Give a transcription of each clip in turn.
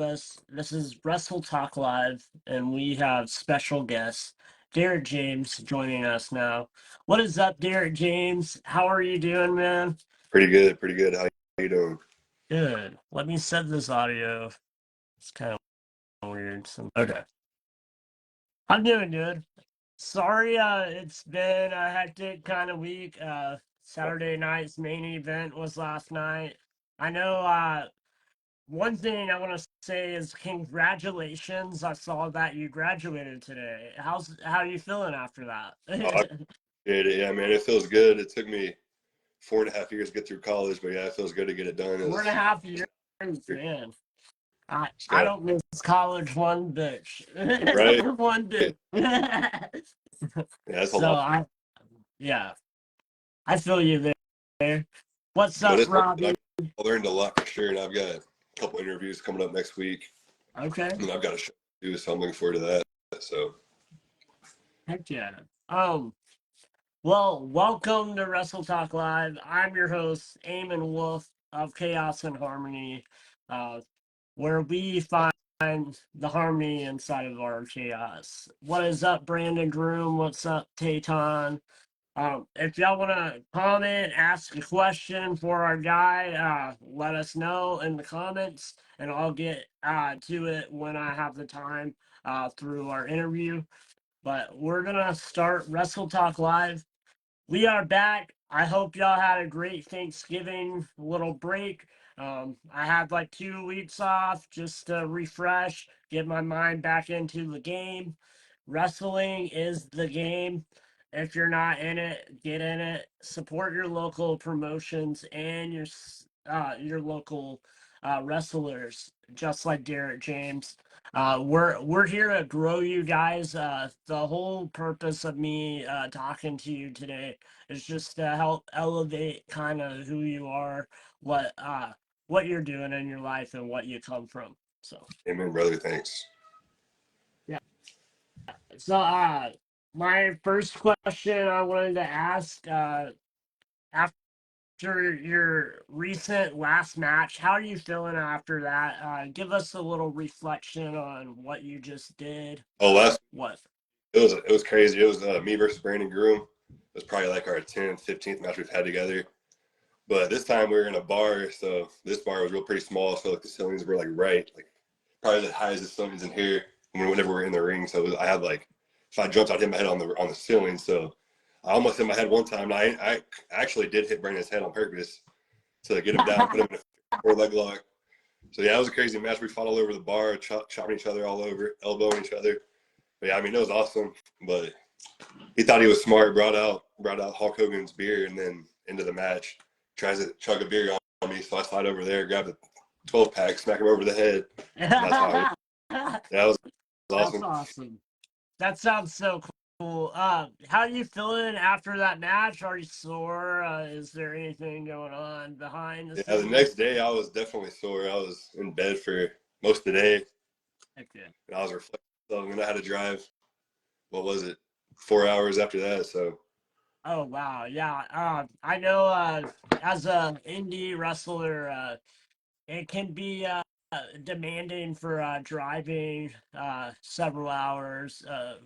us. This is Wrestle Talk Live, and we have special guest Derek James joining us now. What is up, Derek James? How are you doing, man? Pretty good, pretty good. How you doing? Good. Let me set this audio. It's kind of weird. Okay. I'm doing good. Sorry, it's been a hectic kind of week. Saturday night's main event was last night. I know, one thing I want to say is congratulations. I saw that you graduated today. How are you feeling after that? Oh, I appreciate it. Yeah, man, it feels good. It took me 4.5 years to get through college, but yeah, it feels good to get it done. 4.5 years, man. I Yeah, don't miss college one bit. right? One bit. Yeah, that's a So lot. yeah, I feel you there. What's But up, it's worth it. Robbie? I learned a lot for sure, and I've got a couple interviews coming up next week, Okay. and I've got a show to do, so I'm looking forward to that. So, Heck yeah. Well, welcome to Wrestle Talk Live. I'm your host, Eamon Wolf of Chaos and Harmony, where we find the harmony inside of our chaos. What is up, Brandon Groom? What's up, Tayton? If y'all want to comment, ask a question for our guy, let us know in the comments, and I'll get to it when I have the time through our interview. But we're going to start Wrestle Talk Live. We are back. I hope y'all had a great Thanksgiving little break. I had like 2 weeks off just to refresh, get my mind back into the game. Wrestling is the game. If you're not in it, get in it. Support your local promotions and your local wrestlers, just like Derek James. We're here to grow you guys. The whole purpose of me talking to you today is just to help elevate kind of who you are, what you're doing in your life, and what you come from. So, amen, brother. Thanks. yeah. So, my first question I wanted to ask, after your recent last match, how are you feeling after that? Give us a little reflection on what you just did. Oh, What? it was crazy. It was me versus Brandon Groom. It was probably like our 10th, 15th match we've had together. But this time we were in a bar, so this bar was pretty small, so like the ceilings were like like probably the highest the ceilings in here whenever we were in the ring. So I had like, if I jumped, I'd hit my head on the ceiling. So I almost hit my head one time. And I actually did hit Brandon's head on purpose to get him down, put him in a 4-leg lock. So yeah, it was a crazy match. We fought all over the bar, chopping each other all over, elbowing each other. But yeah, I mean, it was awesome. But he thought he was smart, brought out Hulk Hogan's beer, and then into the match tries to chug a beer on me. So I slide over there, grab the 12-pack, smack him over the head. And that's how that was awesome. That's awesome. That sounds so cool. How are you feeling after that match? Are you sore? Is there anything going on behind the Yeah, scenes? the next day I was definitely sore. I was in bed for most of the day. Okay. And I was reflecting. So when I had to drive, what was it, 4 hours after that? So Oh wow, yeah. I know. As a indie wrestler, it can be demanding for driving several hours.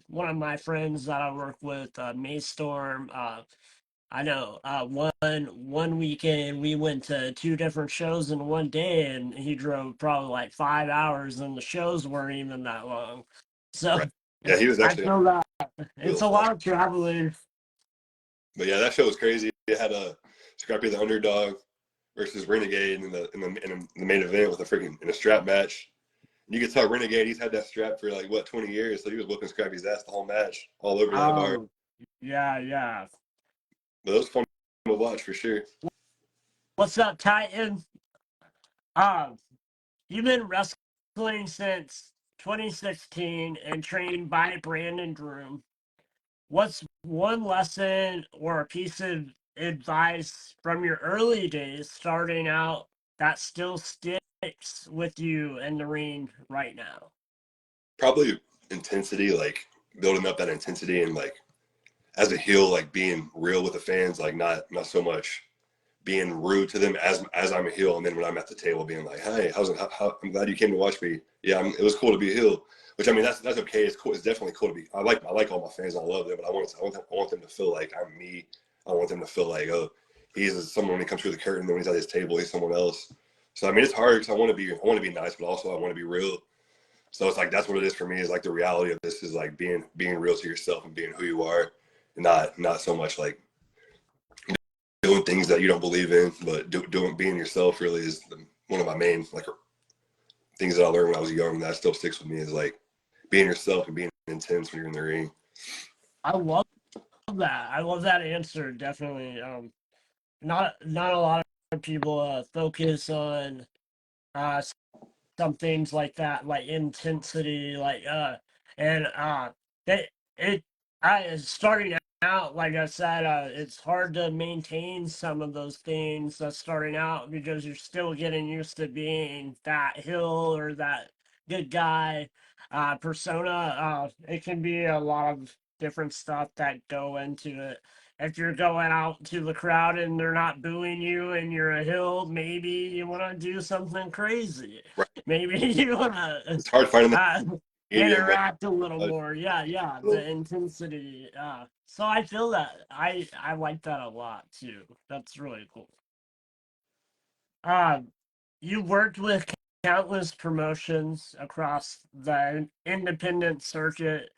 One of my friends that I work with, Maystorm. I know. One weekend we went to 2 different shows in one day, and he drove probably like 5 hours, and the shows weren't even that long. So right. Yeah, he was I actually know that real it's a fun. lot of traveling. But yeah, that show was crazy. It had a Scrappy the Underdog versus Renegade in the main event with a strap match. And you could tell Renegade, he's had that strap for like 20 years, so he was whooping Scrappy's ass the whole match, all over that bar. Oh, yeah. But it was fun to watch for sure. What's up, Titan? Um, you've been wrestling since 2016 and trained by Brandon Groom. What's one lesson or a piece of advice from your early days starting out that still sticks with you in the ring right now? Probably intensity, like building up that intensity, and like as a heel, like being real with the fans, like not so much being rude to them as I'm a heel, and then when I'm at the table being like, "Hey, I'm glad you came to watch me. Yeah, it was cool to be a heel." Which, I mean, that's okay. It's cool. It's definitely cool to be. I like all my fans. I love them, but I want them to feel like I'm me. I want them to feel like, oh, he's someone when he comes through the curtain. Then when he's at his table, he's someone else. So I mean, it's hard because I want to be nice, but also I want to be real. So it's like that's what it is for me. Is like the reality of this is like being real to yourself and being who you are, and not so much like doing things that you don't believe in, but being yourself really is one of my main like things that I learned when I was young that still sticks with me is like being yourself and being intense when you're in the ring. I love that. I love that answer. Definitely. Not a lot of people focus on uh some things like that, like intensity, like and that it I starting out, like I said, it's hard to maintain some of those things starting out because you're still getting used to being that hill or that good guy persona. It can be a lot of different stuff that go into it. If you're going out to the crowd and they're not booing you and you're a hill, maybe you want to do something crazy. Right. Maybe you want It's hard finding the to medium. interact a little more. Yeah, the intensity. So I feel that. I like that a lot too. That's really cool. Uh, you worked with countless promotions across the independent circuit.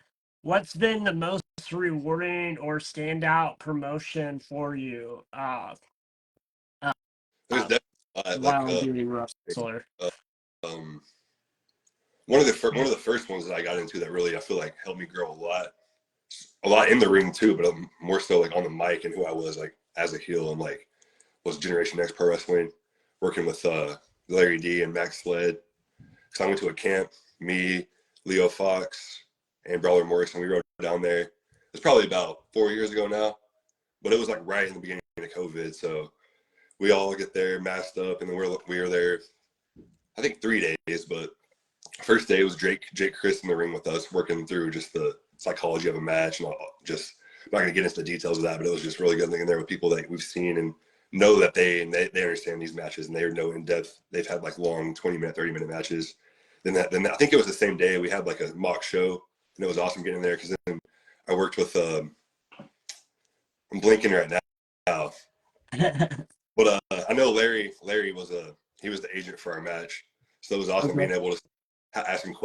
What's been the most rewarding or standout promotion for you uh, There's definitely while being a wrestler? uh, um, one of the first ones that I got into that really I feel like helped me grow a lot in the ring too, but more so like on the mic and who I was like as a heel and like was Generation X Pro Wrestling, working with Larry D and Max Sled. Because I went to a camp, me, Leo Fox, and Brawler Morrison. We rode down there. It's probably about 4 years ago now, but it was like right in the beginning of COVID. So we all get there masked up, and then we were there, I think 3 days. But first day was Jake Chris in the ring with us, working through just the psychology of a match, and I'm not gonna get into the details of that, but it was just really good being there with people that we've seen and know that they understand these matches and they know in depth. They've had like long 20-minute, 30-minute matches. Then I think it was the same day we had like a mock show, and it was awesome getting there because then I worked with I'm blinking right now, but I know Larry was he was the agent for our match, so it was awesome being able to ask him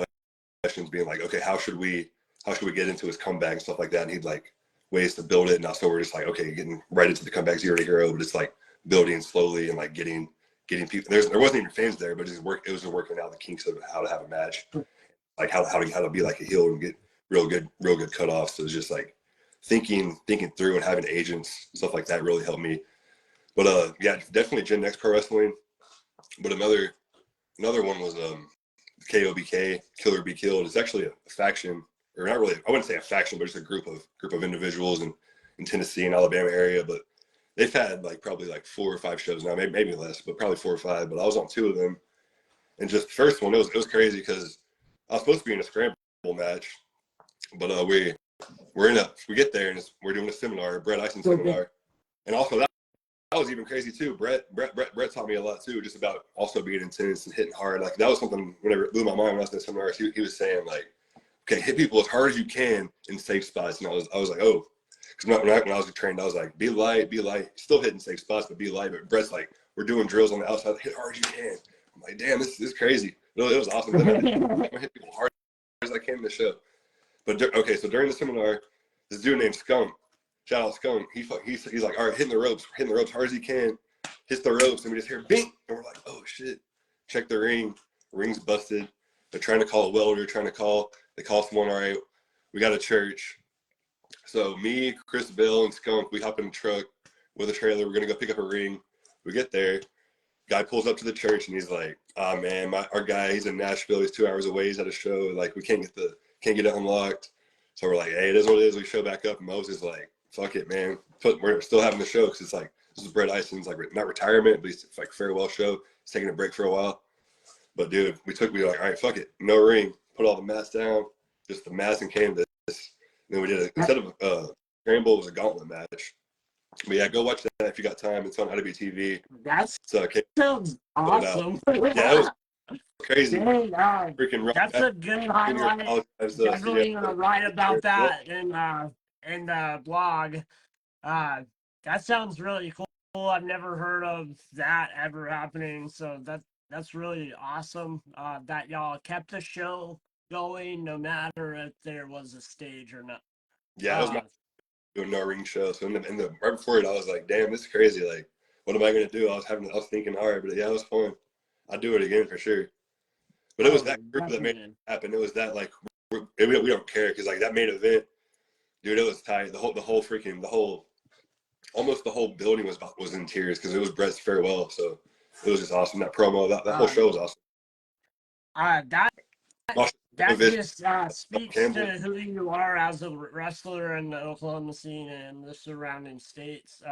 questions, being like, okay, how should we get into his comeback and stuff like that, and he'd like ways to build it. And so we're just like, okay, getting right into the comeback zero to hero, but it's like building slowly and like getting people. There wasn't even fans there, but it was working out the kinks of how to have a match, like how to be like a heel and get real good cutoffs. So it's just like thinking through and having agents and stuff like that really helped me. But yeah, definitely Gen X Pro Wrestling. But another one was KOBK, Kill or Be Killed. It's actually a faction, or not really. I wouldn't say a faction, but it's a group of individuals in Tennessee and Alabama area. But they've had like probably like 4 or 5 shows now, maybe less, but probably 4 or 5. But I was on 2 of them, and just the first one, it was crazy because I was supposed to be in a scramble match, but we get there and we're doing a seminar, a Brett Eisen seminar, and also that was even crazy too. Brett taught me a lot too, just about also being intense and hitting hard. Like that was something whenever it blew my mind when I was in the seminar. He was saying like, okay, hit people as hard as you can in safe spots. And I was like, oh, because when I was trained, I was like, be light, still hitting safe spots, but be light. But Brett's like, we're doing drills on the outside, hit hard as you can. I'm like, damn, this is crazy. It was awesome. Then I hit people hard as I can in the show. But okay, so during the seminar, this dude named Skunk, shout out Skunk, he's like, all right, hitting the ropes hard as he can, hits the ropes, and we just hear bing, and we're like, oh shit. Check the ring's busted. They're trying to call a welder, they call someone, all right, we got a church. So me, Chris Bill, and Skunk, we hop in the truck with a trailer, we're gonna go pick up a ring. We get there, guy pulls up to the church and he's like, oh man, our guy, he's in Nashville, he's 2 hours away, he's at a show, like we can't get it unlocked. So we're like, hey, it is what it is. We show back up, and Moses is like, fuck it, man. We're still having the show because it's like, this is Brett Eisen's like not retirement, but it's like farewell show. He's taking a break for a while. But dude, we were like, all right, fuck it, no ring. Put all the mats down, just the mats and canvas. And then we did instead of scramble, it was a gauntlet match. But yeah, go watch that if you got time. It's on IWTV. That So okay, sounds put it out. awesome. Yeah, it was crazy. Dang, Freaking rock. that's a good Junior highlight. college guys, so yeah, Definitely gonna write about that in the blog. Uh, that sounds really cool. I've never heard of that ever happening, so that's really awesome. That y'all kept the show going, no matter if there was a stage or not. yeah, it was my Uh, doing no ring show. So in the right before it, I was like, damn, this is crazy. Like, what am I gonna do? I was thinking hard, but yeah, it was fun. I'd do it again for sure. But it was oh, that group that made it definitely. happen. It was that like we don't care because like that main event, dude, it was tight. The whole almost the whole building was in tears because it was Brett's farewell. So it was just awesome. That promo, that whole Uh, show was awesome. that Awesome. that Vision, just speaks to Campbell. who you are as a wrestler in the Oklahoma scene and the surrounding states.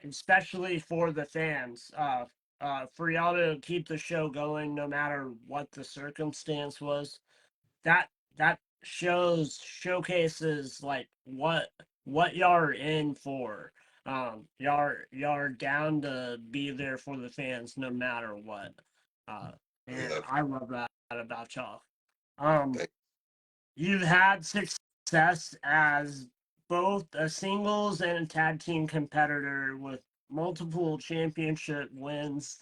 Especially for the fans. For y'all to keep the show going no matter what the circumstance was. That that showcases like what y'all are in for. Y'all are down to be there for the fans no matter what. Uh, and Yeah, I love that about y'all. Um, thank You've had success as both a singles and a tag team competitor with multiple championship wins.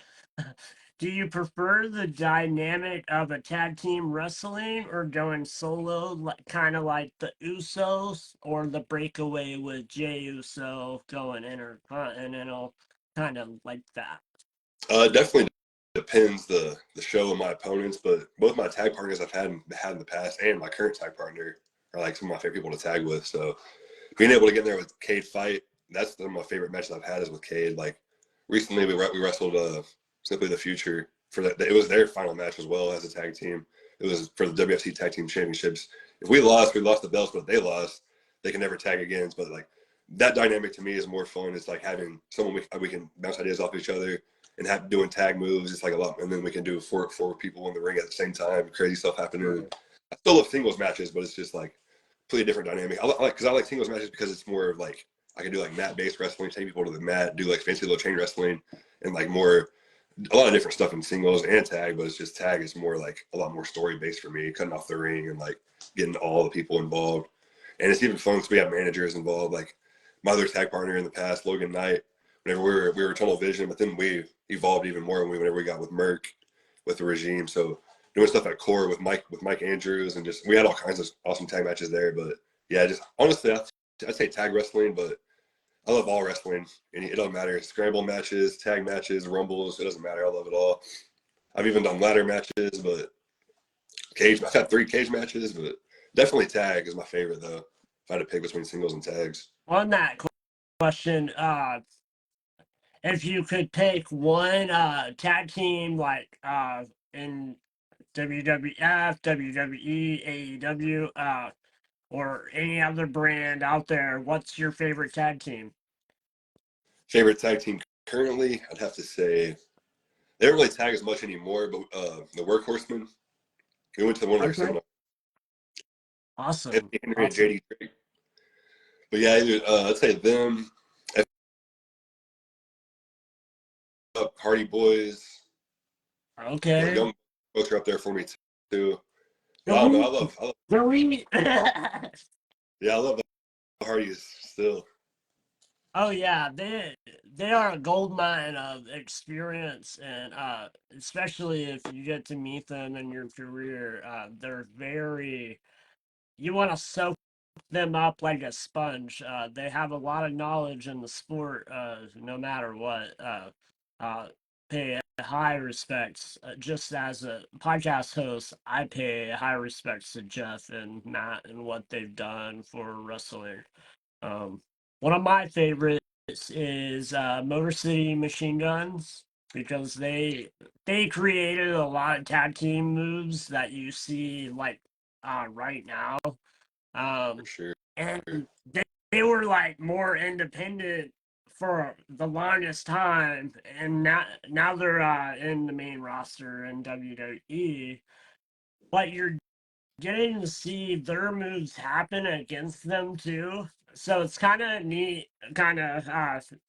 Do you prefer the dynamic of a tag team wrestling or going solo, like, kind of like the Usos, or the breakaway with Jey Uso going intercontinental, kind of like that? definitely depends the show and my opponents, but both my tag partners I've had in the past and my current tag partner are like some of my favorite people to tag with. So being able to get in there with Cade fight, that's one of my favorite matches I've had is with Cade. Like recently we wrestled Simply the Future for that. It was their final match as well as a tag team. It was for the WFC Tag Team Championships. If we lost the belts, but they lost, they can never tag again. But like that dynamic to me is more fun. It's like having someone we can bounce ideas off each other and have doing tag moves. It's like a lot, and then we can do four people in the ring at the same time. Crazy stuff happening. I still love singles matches, but it's just like completely different dynamic. I like singles matches because it's more of like I can do like mat based wrestling, take people to the mat, do like fancy little chain wrestling, and like more a lot of different stuff in singles and tag. But it's just tag is more like a lot more story based for me, cutting off the ring and like getting all the people involved. And it's even fun because we have managers involved. Like my other tag partner in the past, Logan Knight. Whenever we were Tunnel Vision, but then we evolved even more whenever we got with Merc, with the regime. So doing stuff at Core with Mike Andrews, and just we had all kinds of awesome tag matches there. But yeah, just honestly, I'd say tag wrestling, but I love all wrestling. And it doesn't matter. Scramble matches, tag matches, rumbles, it doesn't matter. I love it all. I've even done ladder matches, but cage. I've had 3 cage matches, but definitely tag is my favorite though. If I had to pick between singles and tags. On that question, if you could pick one tag team like in WWF, WWE, AEW, or any other brand out there, what's your favorite tag team? Favorite tag team currently, I'd have to say they don't really tag as much anymore, but the Workhorsemen. We went to one of their Okay. seminars. Awesome. Anthony Henry and Awesome. JD Drake. But yeah, I'd say them. Hardy Boys. The Okay. young folks are up there for me too. But I don't know. Delete. I love Delete. yeah, I love the Hardys still. Oh yeah, they are a gold mine of experience, and especially if you get to meet them in your career, they're very, you want to soak them up like a sponge. They have a lot of knowledge in the sport, no matter what. Uh, Pay high respects. Just as a podcast host, I pay high respects to Jeff and Matt and what they've done for wrestling. Um, One of my favorites is Motor City Machine Guns, because they created a lot of tag team moves that you see like right now. For Um, sure. and they were like more independent for the longest time, and now they're in the main roster in WWE. But you're getting to see their moves happen against them too. so it's kind of neat, kind of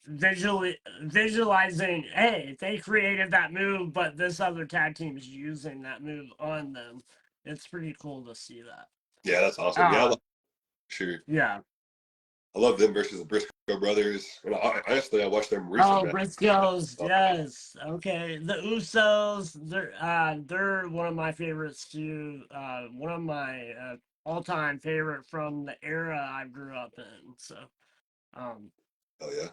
visualizing. Hey, they created that move, but this other tag team is using that move on them. It's pretty cool to see that. Yeah, that's awesome. Yeah, Uh, sure. yeah. I love them versus the Briscoe brothers. And honestly, I watched them recent Oh, match. Briscoes, yes. Okay. The Usos, they're one of my favorites too. One of my all-time favorite from the era I grew up in. Um, Oh yeah.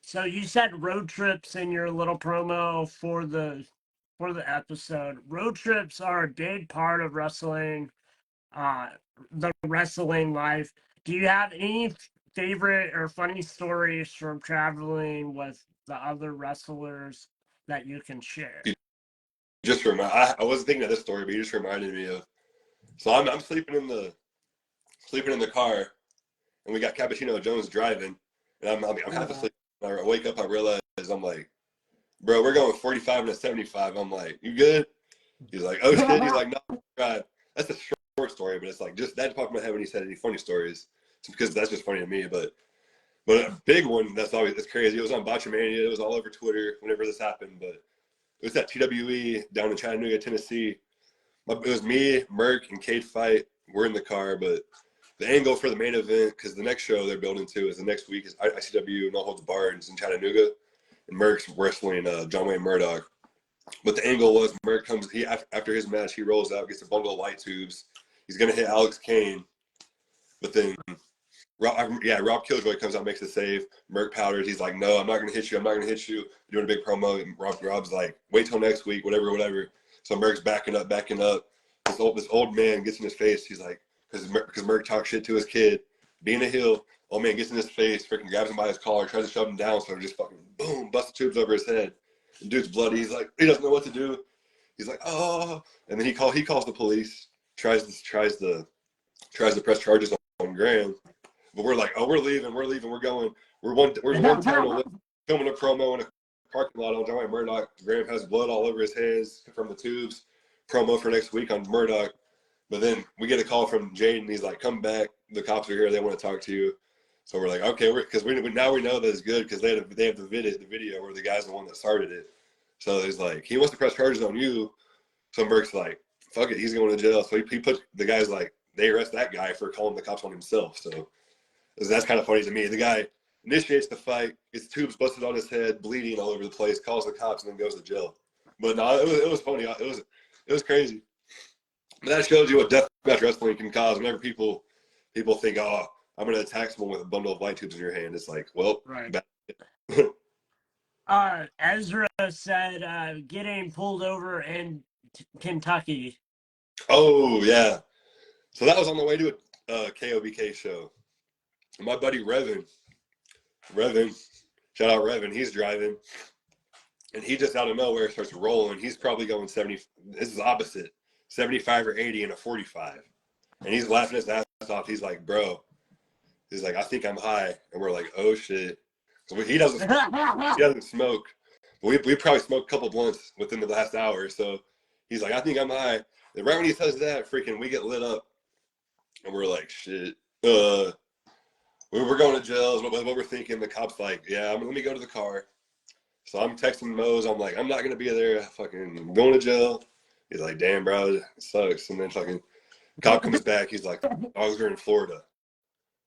so you said road trips in your little promo for the episode. Road trips are a big part of wrestling, uh, the wrestling life. Do you have any favorite or funny stories from traveling with the other wrestlers that you can share? You just I wasn't thinking of this story, but you just reminded me of. So I'm sleeping in the car, and we got Cappuccino Jones driving, and I'm half Yeah. asleep. I wake up, I realize I'm like, bro, we're going 45 to 75. I'm like, you good? He's like, oh shit. He's like, no, God. That's a short story, but it's like just that popped in my head when he said any funny stories. It's because that's just funny to me. But a big one that's crazy. It was on Botchamania. It was all over Twitter whenever this happened. But it was at TWE down in Chattanooga, Tennessee. It was me, Merck, and Cade Fight. We're in the car, but the angle for the main event, because the next show they're building to is the next week is ICW No Holds Barred in Chattanooga, and Merck's wrestling John Wayne Murdoch. But the angle was Merck comes after his match, he rolls out, gets a bundle of light tubes. He's gonna hit Alex Kane, but then Rob Killjoy comes out, makes the save. Merck powders. He's like, no, I'm not gonna hit you. I'm not gonna hit you. Doing a big promo. And Rob's like, wait till next week, whatever. So Merck's backing up. This old man gets in his face. He's like, because Merck talks shit to his kid, being a heel. Old man gets in his face, freaking grabs him by his collar, tries to shove him down, so just fucking boom, busts the tubes over his head. The dude's bloody. He's like, he doesn't know what to do. He's like, oh, and then he calls the police. Tries to press charges on Graham. But we're like, oh, we're leaving, we're one town away, filming a promo in a parking lot on John Wayne Murdoch. Graham has blood all over his hands from the tubes. Promo for next week on Murdoch. But then we get a call from Jaden. He's like, come back. The cops are here. They want to talk to you. So we're like, okay, because now we know that it's good because they have the video where the guy's the one that started it. So he's like, he wants to press charges on you. So Burke's like, fuck it, he's going to jail. So he put the guy's like, they arrest that guy for calling the cops on himself. So that's kind of funny to me. The guy initiates the fight, gets tubes busted on his head, bleeding all over the place, calls the cops, and then goes to jail. But no, it was funny. It was crazy. But that shows you what deathmatch wrestling can cause. Whenever people think, oh, I'm going to attack someone with a bundle of light tubes in your hand, it's like, well, Right. Ezra said getting pulled over in Kentucky. Oh yeah. So that was on the way to a KOBK show. And my buddy Revan, shout out Revan, he's driving, and he just out of nowhere starts rolling. He's probably going 70. This is opposite, 75 or 80 in a 45, and he's laughing his ass off. He's like, bro, he's like, I think I'm high, and we're like, oh shit. So he doesn't smoke. We probably smoked a couple blunts within the last hour. So he's like, I think I'm high. And right when he says that, freaking, we get lit up, and we're like, shit. We're going to jail. What we're thinking. The cop's like, yeah, let me go to the car. So I'm texting Mose. I'm like, I'm not gonna be there. Fucking going to jail. He's like, damn, bro, it sucks. And then fucking cop comes back. He's like, the dogs are in Florida.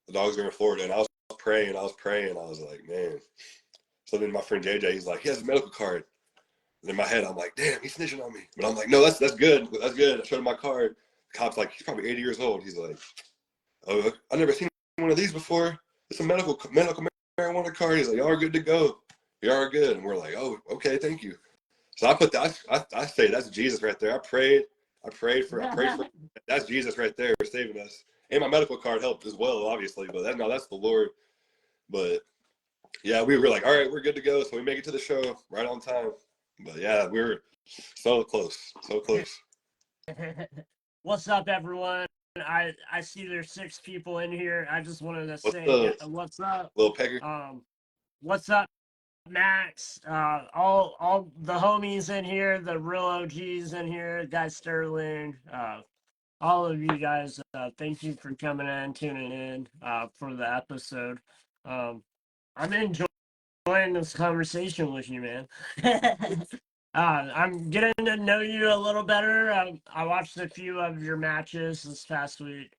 The dogs are in Florida. And I was praying. I was like, man. So then my friend JJ, he's like, he has a medical card. And in my head, I'm like, damn, he's snitching on me. But I'm like, no, that's good. That's good. I showed him my card. The cop's like, he's probably 80 years old. He's like, oh, I've never seen one of these before. It's a medical marijuana card. He's like, y'all are good to go. You are good. And we're like, oh, okay, thank you. So I put that. I say that's Jesus right there. I prayed for. That's Jesus right there saving us. And my medical card helped as well, obviously. But that's the Lord. But yeah, we were like, all right, we're good to go. So we make it to the show right on time. But yeah, we were so close, so close. What's up, everyone? I see there's 6 people in here. I just wanted to What's say up, what's up. little Pegger? What's up, Max? All the homies in here, the real OGs in here, guy Sterling, all of you guys. Thank you for coming in, tuning in for the episode. I'm enjoying this conversation with you, man. I'm getting to know you a little better. I watched a few of your matches this past week.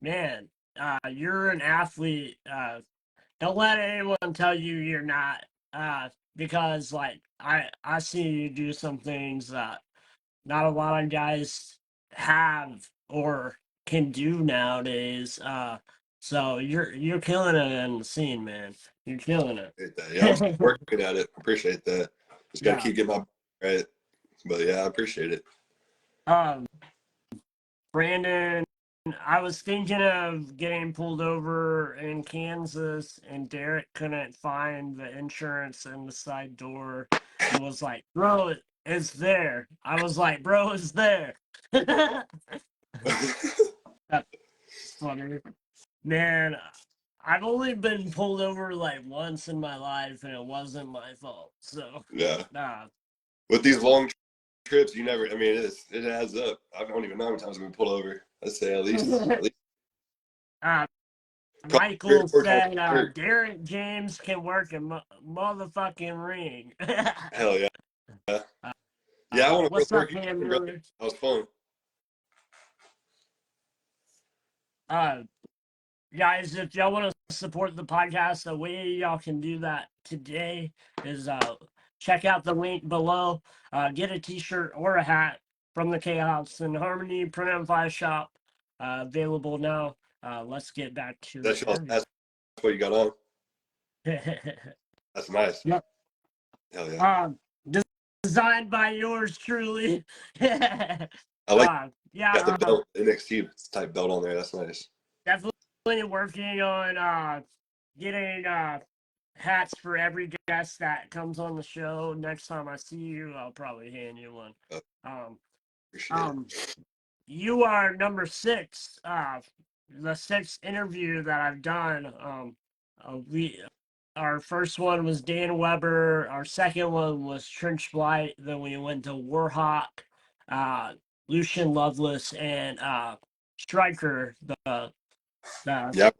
Man, you're an athlete. Don't let anyone tell you you're not. Because like I see you do some things that not a lot of guys have or can do nowadays. So you're killing it in the scene, man. You're killing Yeah, I'm it. working at it. Appreciate that. Just got to Yeah. keep getting my right. But yeah, I appreciate it. Um, Brandon, I was thinking of getting pulled over in Kansas, and Derek couldn't find the insurance in the side door and was like, "Bro, it's there." I was like, "Bro, it's there." That's funny. Man, I've only been pulled over like once in my life, and it wasn't my fault. So, Yeah. uh, With these long trips, you never. I mean, it adds up. I don't even know how many times I've been pulled over. I'd say at least uh, probably 3 or Michael 4 times. said Derek James can work a motherfucking ring. Hell yeah. Yeah, I want to What's up, work. Cam Brother. Miller? That was fun. Guys, if y'all want to support the podcast, the way y'all can do that today is check out the link below. Get a t-shirt or a hat from the Chaos and Harmony Print and Fly shop. Available now. Let's get back to the interview. That's what you got on. That's nice. Yep. Hell yeah. Designed by yours truly. I like got the Yeah. belt, NXT type belt on there. That's nice. Definitely working on getting hats for every guest that comes on the show. Next time I see you, I'll probably hand you one. Um, Appreciate um, it. you are number 6. The 6th interview that I've done. Our first one was Dan Weber. Our second one was Trench Blight. Then we went to Warhawk, Lucian Loveless, and Striker, the Yeah, I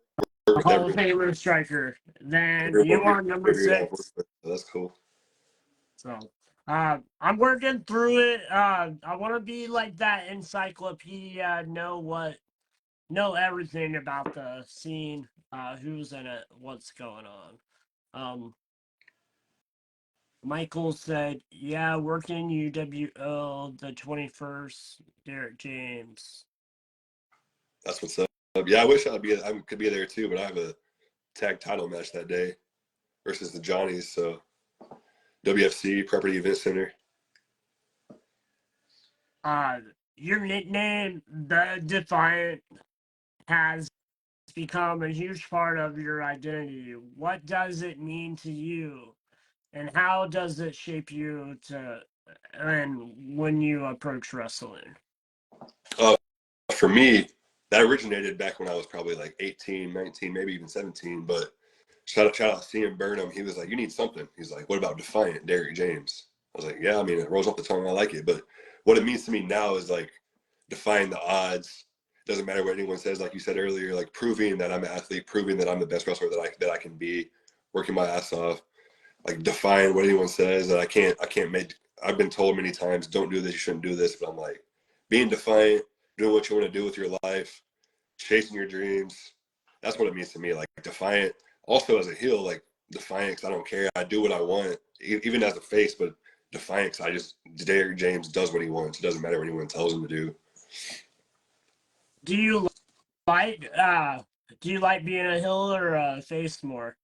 work with Hall of everyone. Famer striker. Then you Everyone, are number everyone I've worked 6. with. So that's cool. So I'm working through it. I want to be like that encyclopedia, know everything about the scene, who's in it, what's going on. Michael said, yeah, working UWL the 21st, Derek James. That's what's up. Yeah, I wish I could be there too, but I have a tag title match that day versus the Johnnies. So WFC Property Event Center. Your nickname, the Defiant, has become a huge part of your identity. What does it mean to you, and how does it shape you and when you approach wrestling? For me, that originated back when I was probably like 18, 19, maybe even 17. But shout out CM Burnham. He was like, you need something. He's like, what about Defiant, Derek James? I was like, yeah, I mean, it rolls off the tongue. I like it. But what it means to me now is like defying the odds. Doesn't matter what anyone says, like you said earlier, like proving that I'm an athlete, proving that I'm the best wrestler that I can be, working my ass off, like defying what anyone says that I can't make. I've been told many times, don't do this, you shouldn't do this, but I'm like being defiant, doing what you want to do with your life, chasing your dreams. That's what it means to me. Like defiant. Also as a heel, like defiant because I don't care. I do what I want, even as a face, but defiant because I just Derek James does what he wants. It doesn't matter what anyone tells him to do. Do you like being a heel or a face more?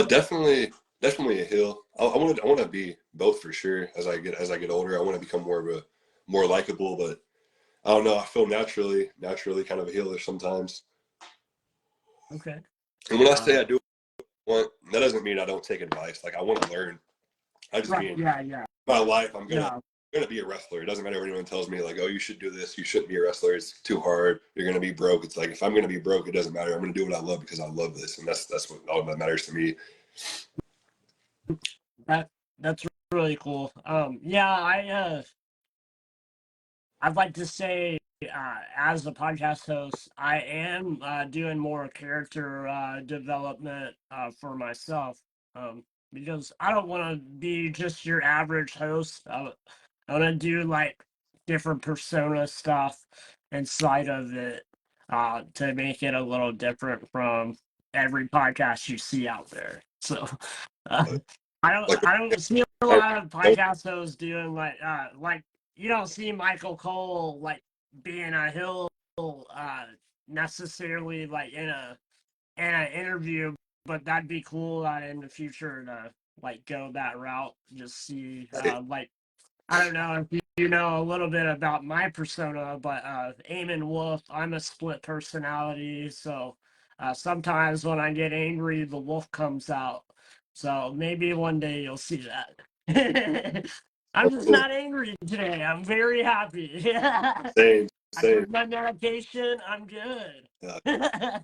Definitely a heel. I want to be both for sure. As I get older, I want to become more likable. But I don't know. I feel naturally kind of a heelish sometimes. Okay. And when I say I do want, that doesn't mean I don't take advice. Like I want to learn. I just Right. mean Yeah. my life. I'm Yeah. gonna be a wrestler. It doesn't matter what anyone tells me. Like, oh, you should do this. You shouldn't be a wrestler. It's too hard. You're gonna be broke. It's like if I'm gonna be broke, it doesn't matter. I'm gonna do what I love because I love this, and that's what all that matters to me. That's really cool. Yeah, I'd like to say, as a podcast host, I am doing more character development for myself, because I don't want to be just your average host. I want to do like different persona stuff inside of it to make it a little different from every podcast you see out there. So uh, Like, I don't see a lot of podcast hosts doing like you don't see Michael Cole like being a hill necessarily like in an interview, but that'd be cool in the future to like go that route. Just see like I don't know if you know a little bit about my persona, but Eamon Wolf, I'm a split personality, so sometimes when I get angry, the wolf comes out. So maybe one day you'll see that. I'm that's just cool. not angry today. I'm very happy. Same, I same. took my medication. I'm good. Yeah.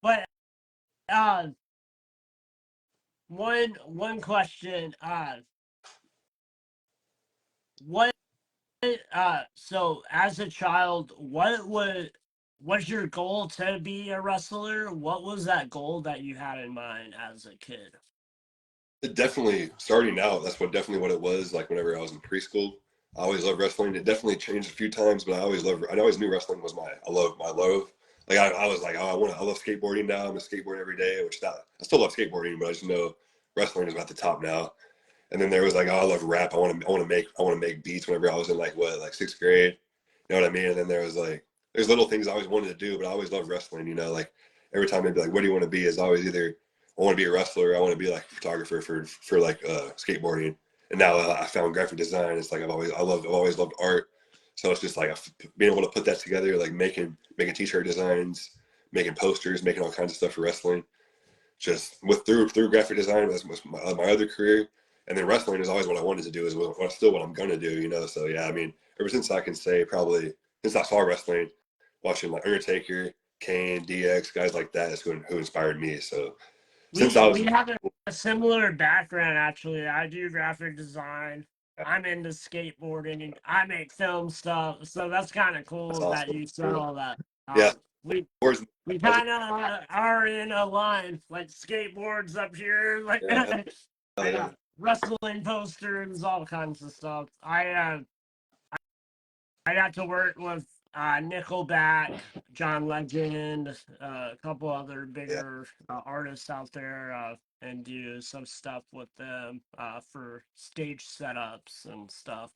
But uh, one question. What so as a child, was your goal to be a wrestler? What was that goal that you had in mind as a kid? It definitely starting out. That's definitely what it was. Like whenever I was in preschool, I always loved wrestling. It definitely changed a few times, but I always loved. I always knew wrestling was my love. Like I was like, oh, I love skateboarding now. I'm a skateboard every day, which that I still love skateboarding, but I just know wrestling is at the top now. And then there was like, oh, I love rap. I want to make beats whenever I was in like sixth grade. You know what I mean? And then there was like, there's little things I always wanted to do, but I always loved wrestling. You know, like every time they'd be like, what do you want to be? Is always either I want to be a wrestler, or I want to be like a photographer for like skateboarding. And now I found graphic design. It's like I've always loved art. So it's just like being able to put that together, like making t-shirt designs, making posters, making all kinds of stuff for wrestling just with through graphic design. That's my other career, and then wrestling is always what I wanted to do. Is still what I'm gonna do, you know. So yeah, I mean, ever since I can say probably since I saw wrestling, watching like Undertaker, Kane, DX, guys like that is who inspired me. So since I We was have a similar background actually. I do graphic design. I'm into skateboarding and I make film stuff. So that's kind of that's cool that awesome. you said Yeah, all that. yeah. We Where's we I was kind of are in a line, like skateboards up here, like yeah, hell yeah, wrestling posters, all kinds of stuff. I got to work with Nickelback, John Legend, a couple other yeah. bigger artists out there, and do some stuff with them for stage setups and stuff.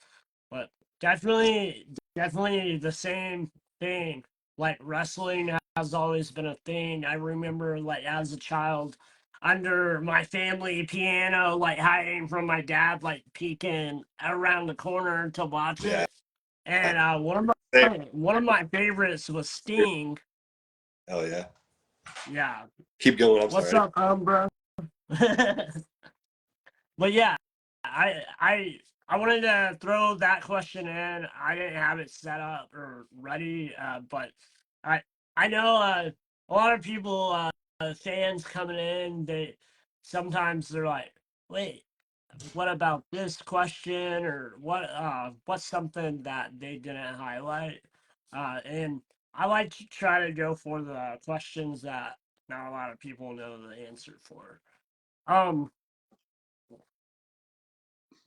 But definitely the same thing. Like wrestling has always been a thing. I remember, like as a child, under my family piano, like hiding from my dad, like peeking around the corner to watch Yeah. it. And Same. one of my favorites was Sting. Hell yeah. Yeah. Keep going. I'm What's sorry. up, bro? But yeah, I wanted to throw that question in. I didn't have it set up or ready, but I I know a lot of people, fans coming in. They sometimes they're like, "Wait, what about this question?" or what's something that they didn't highlight? And I like to try to go for the questions that not a lot of people know the answer for. Um,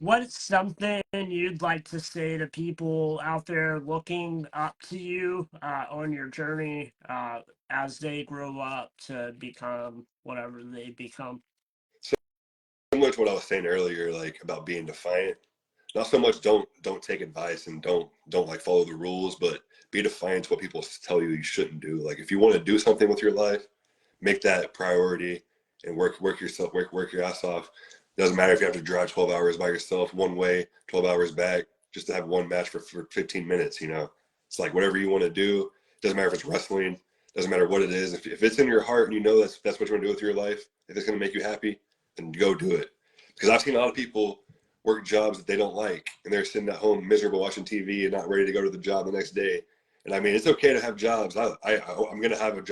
What's something you'd like to say to people out there looking up to you on your journey as they grow up to become whatever they become? Similar to what I was saying earlier, like about being defiant. Not so much don't take advice and don't like follow the rules, but be defiant to what people tell you shouldn't do. Like if you want to do something with your life, make that a priority and work your ass off. Doesn't matter if you have to drive 12 hours by yourself one way, 12 hours back, just to have one match for 15 minutes, you know. It's like whatever you want to do. Doesn't matter if it's wrestling, doesn't matter what it is. If it's in your heart and you know that's what you want to do with your life, if it's gonna make you happy, then go do it. Because I've seen a lot of people work jobs that they don't like and they're sitting at home miserable watching TV and not ready to go to the job the next day. And I mean, it's okay to have jobs. I'm going to have a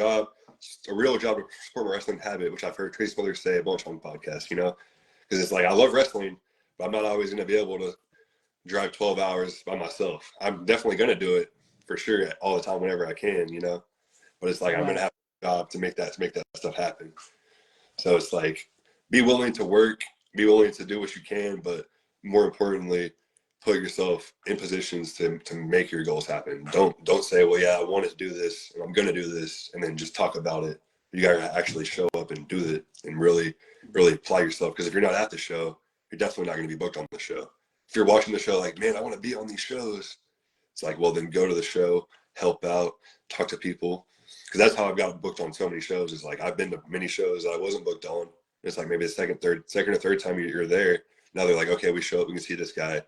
real job to support my wrestling habit, which I've heard Tracy Smothers say a bunch on podcasts, you know, because it's like, I love wrestling, but I'm not always going to be able to drive 12 hours by myself. I'm definitely going to do it for sure all the time whenever I can, you know. But it's like I'm going to Right. have a job to make that stuff happen. So it's like be willing to work, be willing to do what you can, but more importantly, put yourself in positions to make your goals happen. Don't say, well, yeah, I wanted to do this and I'm gonna do this, and then just talk about it. You gotta actually show up and do it and really apply yourself. Because if you're not at the show, you're definitely not gonna be booked on the show. If you're watching the show like, man, I want to be on these shows, it's like, well, then go to the show, help out, talk to people. Because that's how I've gotten booked on so many shows. Is like I've been to many shows that I wasn't booked on. It's like maybe the second or third time you're there. Now they're like, okay, we show up, we can see this guy.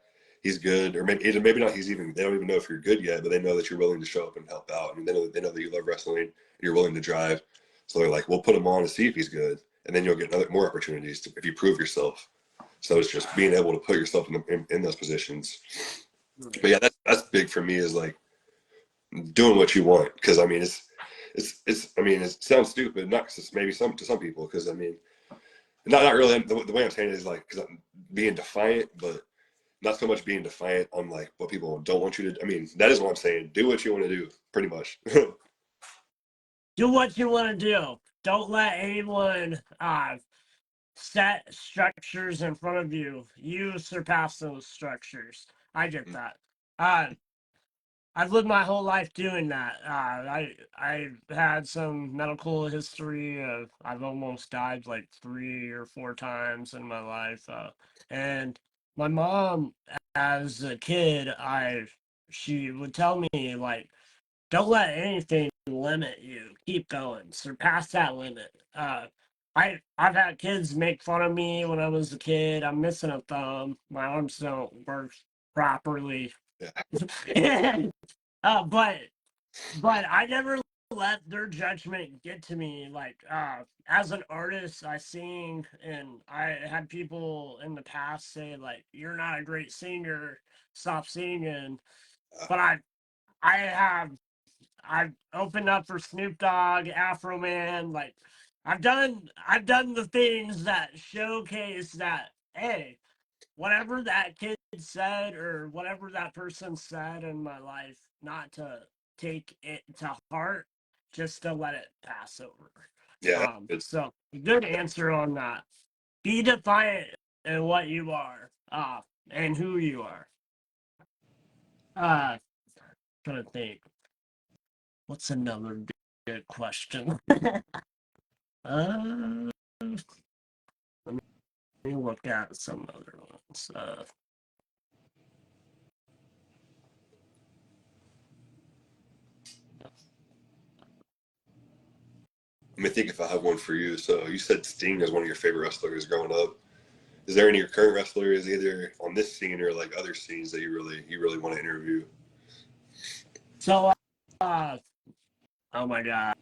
He's good, or maybe not. He's even. They don't even know if you're good yet, but they know that you're willing to show up and help out. I mean, they know that you love wrestling and you're willing to drive. So they're like, we'll put him on to see if he's good, and then you'll get more opportunities if you prove yourself. So it's just being able to put yourself in those positions. But yeah, that's big for me, is like doing what you want. Because I mean, it's I mean, it sounds stupid, not maybe to some people, because I mean, not really. The way I'm saying it is like, because I'm being defiant, but not so much being defiant on like what people don't want you to. I mean, that is what I'm saying. Do what you want to do, pretty much. Do what you want to do. Don't let anyone set structures in front of you. You surpass those structures. I get that. Uh, I've lived my whole life doing that. I've had some medical history. I've almost died like 3 or 4 times in my life. And my mom, as a kid, she would tell me like, don't let anything limit you. Keep going. Surpass that limit. I've had kids make fun of me when I was a kid. I'm missing a thumb. My arms don't work properly. Yeah. But I never let their judgment get to me. Like as an artist, I sing, and I had people in the past say like, "You're not a great singer. Stop singing." But I've opened up for Snoop Dogg, Afro Man. Like I've done the things that showcase that, hey, whatever that kid said or whatever that person said in my life, not to take it to heart, just to let it pass over. Yeah, So good answer on that. Be defiant in what you are, and who you are. Trying to think. What's another good question? uh, let me look at some other ones. let me think if I have one for you. So you said Sting is one of your favorite wrestlers growing up. Is there any of your current wrestlers, either on this scene or like other scenes, that you really want to interview? So, oh my god,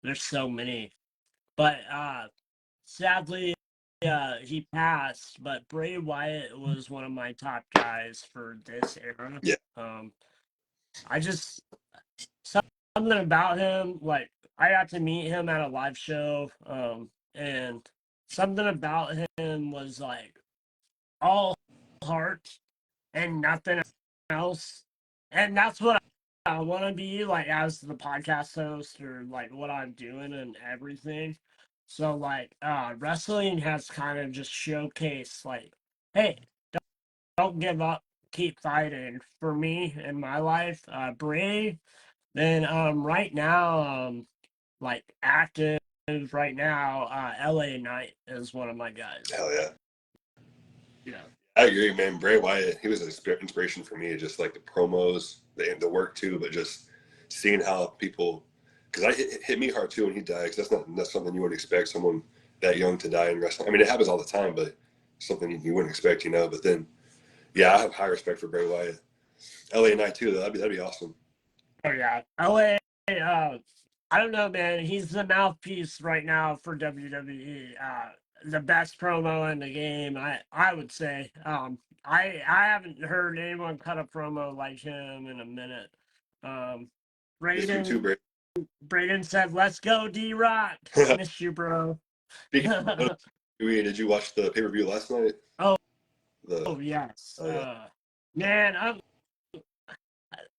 there's so many. But sadly, he passed. But Bray Wyatt was one of my top guys for this era. Yeah, I just something about him. Like I got to meet him at a live show. And something about him was like all heart and nothing else. And that's what I want to be like as the podcast host, or like what I'm doing and everything. So like wrestling has kind of just showcased like, hey, don't give up, keep fighting. For me in my life, Brave. Then right now, like active right now, LA Knight is one of my guys. hell yeah. Yeah. I agree, man. Bray Wyatt, he was an inspiration for me. Just like the promos, the work too, but just seeing how people, because it hit me hard too when he died. Because that's something you wouldn't expect someone that young to die in wrestling. I mean, it happens all the time, but something you wouldn't expect, you know. But then, yeah, I have high respect for Bray Wyatt. LA Knight too, though. That'd be awesome. Oh yeah, LA. I don't know, man. He's the mouthpiece right now for WWE. The best promo in the game, I would say. I haven't heard anyone cut a promo like him in a minute. Miss you too, Braden Bray. Braden said, "Let's go, D-Rock." Miss you, bro. Speaking of, did you watch the pay per view last night? Oh, The oh yes. oh yeah, Man,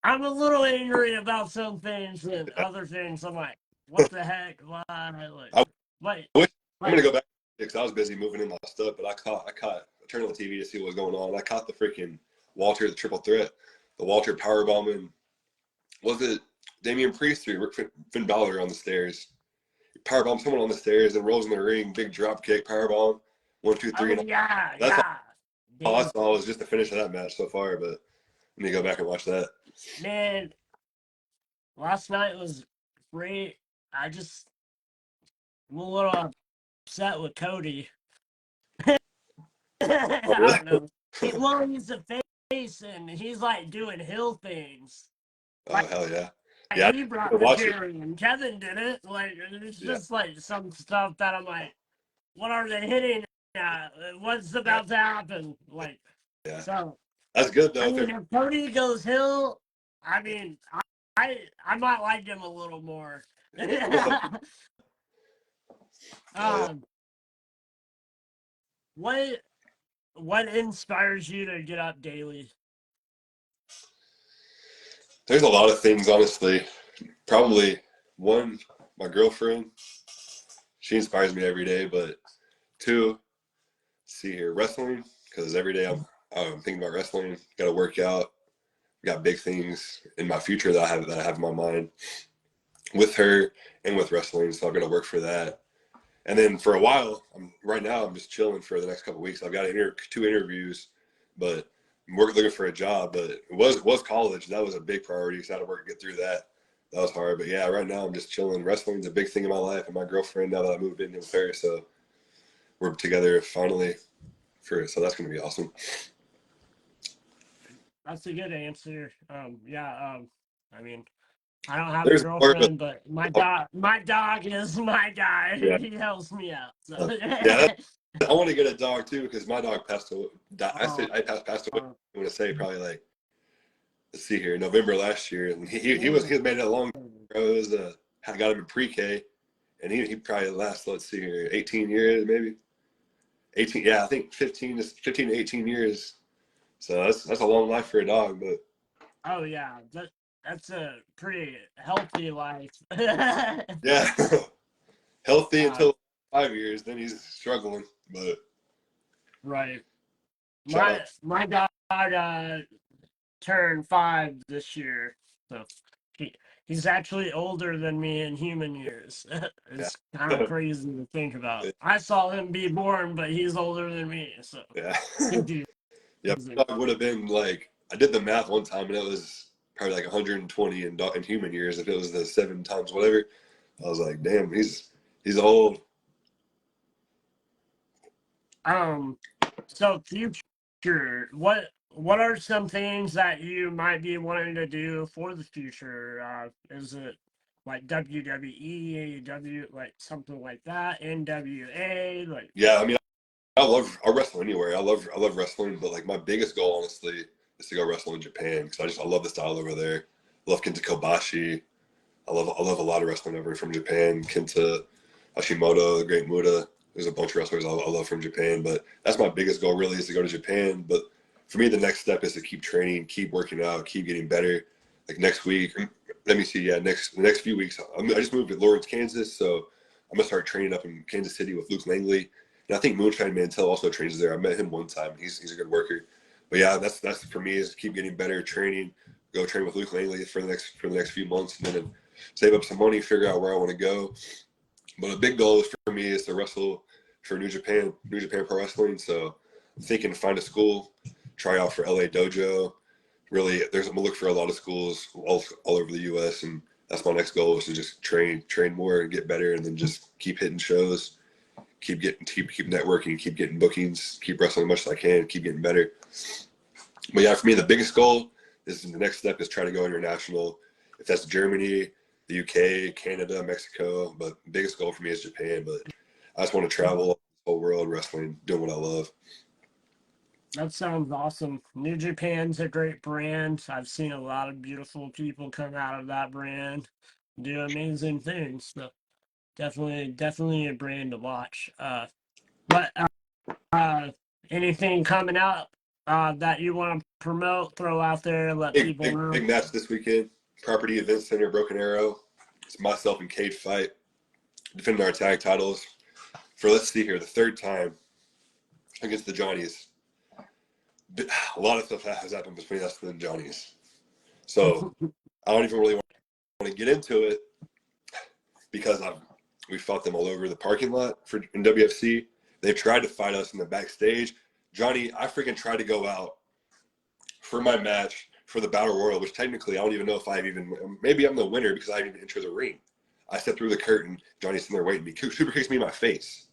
I'm a little angry about some things and other things. I'm like, what the heck? Why? Like, I wait, wish I'm like, gonna go back because I was busy moving in my stuff, but I turned on the TV to see what was going on. I caught the freaking Walter, the triple threat, the Walter powerbombing. Was it Damian Priest or Finn Balor on the stairs? He powerbomb someone on the stairs and rolls in the ring, big drop kick, powerbomb, 1, 2, 3. oh And yeah, that's yeah. all I Damn, saw was just the finish of that match so far. But let me go back and watch that. man, last night was great. I'm a little upset with Cody. Oh, I really? don't know. He's a face and he's like doing hill things. Oh, Like hell yeah. Yeah, he I brought the watch it. cherry and Kevin did it. Like it's Yeah, just like some stuff that I'm like, what are they hitting at? What's yeah, about to happen? Like yeah. so. That's good though. I If mean, they're if Cody goes hill, I mean, I might like him a little more. hell yeah. um, what what inspires you to get up daily? There's a lot of things, honestly. Probably one, my girlfriend. She inspires me every day. But two, see here, wrestling, because every day I'm thinking about wrestling. Got to work out. Got big things in my future that I have in my mind with her and with wrestling. So I've got to work for that. And then for a while, right now I'm just chilling for the next couple of weeks. I've got two interviews, but I'm looking for a job. But it was college. That was a big priority. So I had to work to get through that. That was hard. But yeah, right now I'm just chilling. Wrestling's a big thing in my life, and my girlfriend now that I moved in with her, so we're together finally. So that's gonna be awesome. That's a good answer. Yeah. I mean, I don't have a There's more, but girlfriend, but my dog is my guy. yeah, He helps me out. So. yeah. I want to get a dog too because my dog passed away. I Oh, said I passed away. I'm gonna say probably like, let's see here, November last year, and he made it long. Bro. It was I got him in pre-K, and he probably last, let's see here, 18 years maybe. 18, yeah, I think 15 to 18 years. So that's a long life for a dog, but oh yeah, that's a pretty healthy life. yeah, healthy uh, until 5 years, then he's struggling. But right. shout My out, my dog turned 5 this year, so he he's actually older than me in human years. yeah, It's kind of crazy to think about. I saw him be born, but he's older than me, so yeah, confusing. yeah. My dog would have been like, I did the math one time, and it was probably like 120 in human years if it was the 7 times whatever. I was like, damn, he's old. Um, so future, what are some things that you might be wanting to do for the future? Is it like WWE, like something like that, NWA, like Yeah, I mean, I wrestle anywhere. I love wrestling, but like my biggest goal, honestly, is to go wrestle in Japan because I love the style over there. I love Kenta Kobashi. I love a lot of wrestling over from Japan. Kenta, Hashimoto, the Great Muta. There's a bunch of wrestlers I love from Japan, but that's my biggest goal really is to go to Japan. But for me, the next step is to keep training, keep working out, keep getting better. Like next week, let me see. Yeah, the next few weeks, I just moved to Lawrence, Kansas, so I'm gonna start training up in Kansas City with Luke Langley, and I think Moonshine Mantel also trains there. I met him one time. He's a good worker. But yeah, that's for me is keep getting better, training, go train with Luke Langley for the next few months, and then save up some money, figure out where I want to go. But a big goal for me is to wrestle for New Japan Pro Wrestling. So I'm thinking find a school, try out for LA Dojo. Really, I'm gonna look for a lot of schools all over the U.S. and that's my next goal is to just train more and get better, and then just keep hitting shows, keep networking, keep getting bookings, keep wrestling as much as I can, keep getting better. But yeah, for me, the biggest goal is the next step is try to go international. If that's Germany, the UK, Canada, Mexico, but the biggest goal for me is Japan. But I just want to travel the whole world wrestling, doing what I love. that sounds awesome. New Japan's a great brand. I've seen a lot of beautiful people come out of that brand, do amazing things. So definitely a brand to watch. But anything coming out that you want to promote, throw out there, let people know? Big match this weekend. Property Event Center, Broken Arrow. It's myself and Cade fight, defending our tag titles for, let's see here, the third time against the Johnnies. A lot of stuff has happened between us and the Johnnies. So I don't even really want to get into it because we fought them all over the parking lot in WFC. They've tried to fight us in the backstage. Johnny, I freaking tried to go out for my match for the Battle Royal, which technically I don't even know if maybe I'm the winner because I didn't even enter the ring. I stepped through the curtain. Johnny's sitting there waiting me. Super kicks me in my face.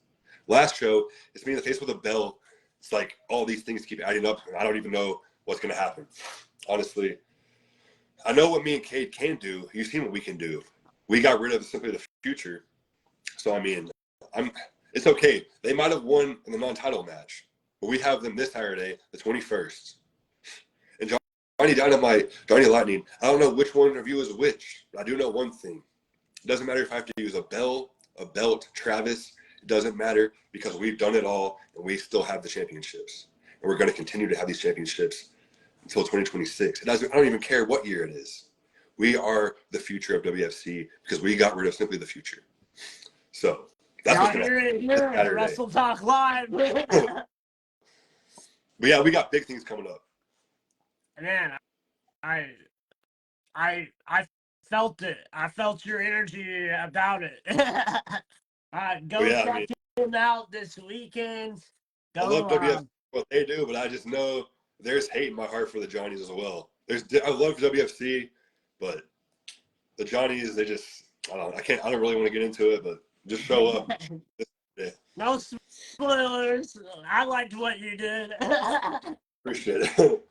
Last show, it's me in the face with a bell. It's like all these things keep adding up, and I don't even know what's going to happen. Honestly, I know what me and Cade can do. You've seen what we can do. We got rid of simply the future. So, I mean, it's okay. They might have won in the non-title match, but we have them this Saturday, the 21st. And Johnny Dynamite, Johnny Lightning, I don't know which one of you is which, but I do know one thing. It doesn't matter if I have to use a belt, Travis. It doesn't matter because we've done it all and we still have the championships. And we're going to continue to have these championships until 2026. I don't even care what year it is. We are the future of WFC because we got rid of simply the future. So that's what's going to happen this Saturday. Wrestle Talk Live. But yeah, we got big things coming up. Man, I felt it. I felt your energy about it. Check him out this weekend. I love WFC, what they do, but I just know there's hate in my heart for the Johnnies as well. I love WFC, but the Johnnies, they just, I don't really want to get into it, but just show up. No spoilers. I liked what you did. Appreciate it.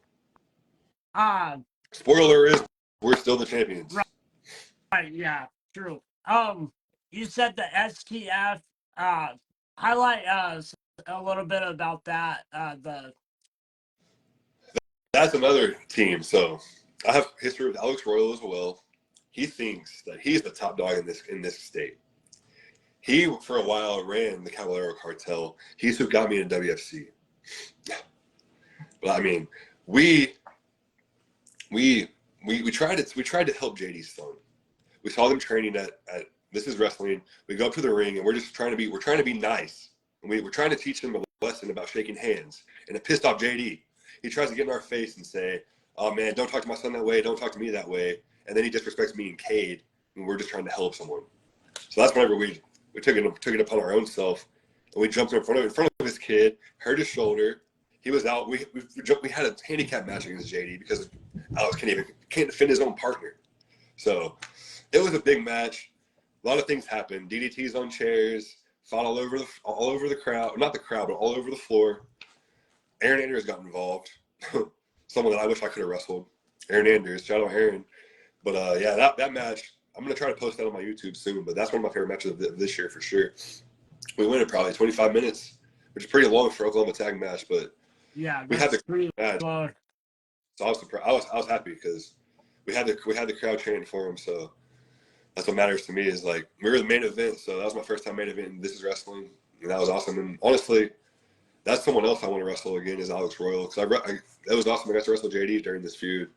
Spoiler is we're still the champions. Right, yeah, true. You said the STF. Highlight us a little bit about that. That's another team. So I have history with Alex Royal as well. He thinks that he's the top dog in this state. He, for a while, ran the Caballero cartel. He's who got me in WFC. But I mean, we tried to help JD's son. We saw them training at This Is Wrestling. We go up to the ring and we're trying to be nice. And we're trying to teach them a lesson about shaking hands. And it pissed off JD. He tries to get in our face and say, "Oh man, don't talk to my son that way. Don't talk to me that way." And then he disrespects me and Cade, and we're just trying to help someone. So that's whenever we took it upon our own self, and we jumped in front of this kid, hurt his shoulder. He was out. We had a handicap match against JD because Alex can't defend his own partner. So it was a big match. A lot of things happened. DDTs on chairs, fought all over the crowd. Not the crowd, but all over the floor. Aaron Andrews got involved. Someone that I wish I could have wrestled. Aaron Andrews. Shout out Aaron. But yeah, that match, I'm going to try to post that on my YouTube soon, but that's one of my favorite matches of this year for sure. We went in probably 25 minutes, which is pretty long for Oklahoma tag match, but yeah, we had the match. So I was surprised. I was happy because we had the crowd chanting for him. So that's what matters to me is like we were the main event. So that was my first time main event. And This Is Wrestling, and that was awesome. And honestly, that's someone else I want to wrestle again is Alex Royal because it was awesome. I got to wrestle JD during this feud.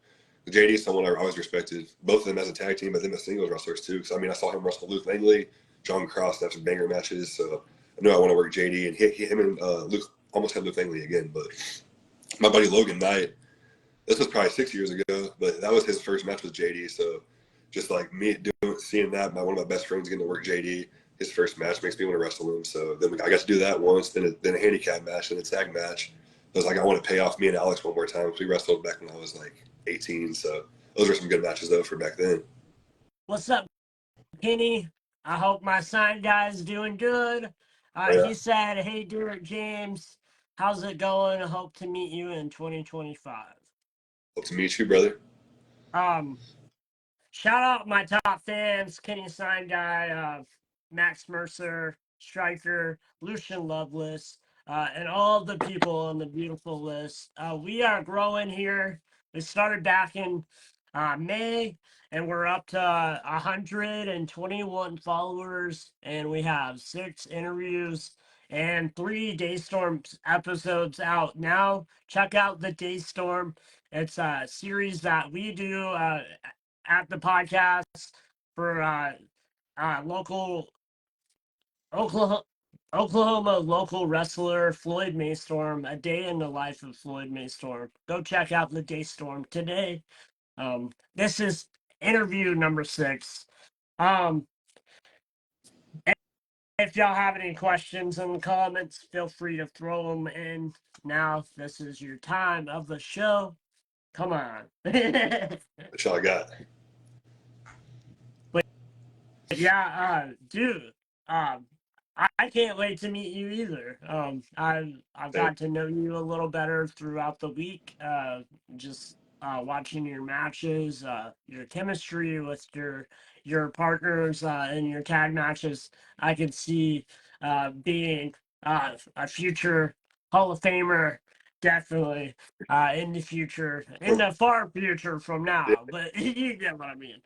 JD is someone I always respected, both of them as a tag team, but them as singles wrestlers too. Because I mean, I saw him wrestle Luke Langley, John Cross, have some banger matches. So I knew I want to work JD, and him and Luke almost had Luke Langley again. But my buddy Logan Knight, this was probably 6 years ago, but that was his first match with JD. So just like me seeing that, one of my best friends getting to work JD, his first match makes me want to wrestle him. So then I got to do that once, then a handicap match, then a tag match. I was like, I want to pay off me and Alex one more time. We wrestled back when I was like 18. So those were some good matches though for back then. What's up, Kenny? I hope my sign guy's doing good. He said, "Hey, Derek James, how's it going? I hope to meet you in 2025." Hope to meet you, brother. Shout out my top fans, Kenny Sign Guy, Max Mercer, Striker, Lucian Loveless, and all the people on the beautiful list. We are growing here. We started back in May, and we're up to 121 followers, and we have 6 interviews and 3 Daystorm episodes out now. Check out the Daystorm. It's a series that we do at the podcast for local Oklahoma. Oklahoma local wrestler Floyd Maystorm, a day in the life of Floyd Maystorm. Go check out the Daystorm today. This is interview number 6. Um, if y'all have any questions in the comments, feel free to throw them in now. This is your time of the show. Come on. That's all I got. But yeah, dude, I can't wait to meet you either. I've got to know you a little better throughout the week. Just watching your matches, your chemistry with your partners in your tag matches. I could see being a future Hall of Famer, definitely in the future, in the far future from Yeah, now. But you get what I mean.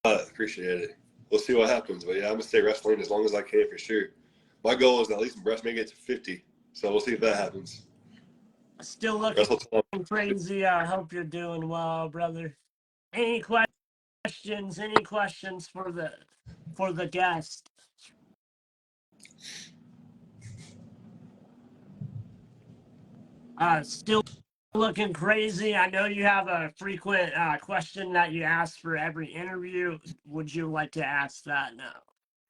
well, appreciate it. We'll see what happens, but yeah, I'm gonna stay wrestling as long as I can for sure. My goal is to at least make it to 50, so we'll see if that happens. Still looking Wrestle time. crazy. I hope you're doing well, brother. Any questions? Any questions for the guest? Still looking crazy. I know you have a frequent question that you ask for every interview. Would you like to ask that now?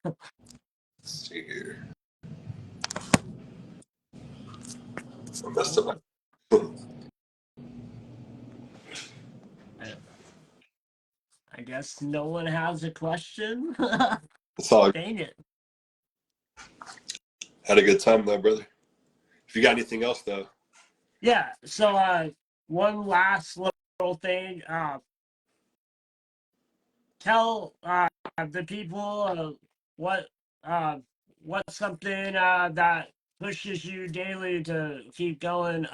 Let's see here. I messed up. I guess no one has a question. That's all. Dang it. Had a good time though, brother. If you got anything else though, Yeah. So one last little thing. Tell the people what what's something that pushes you daily to keep going,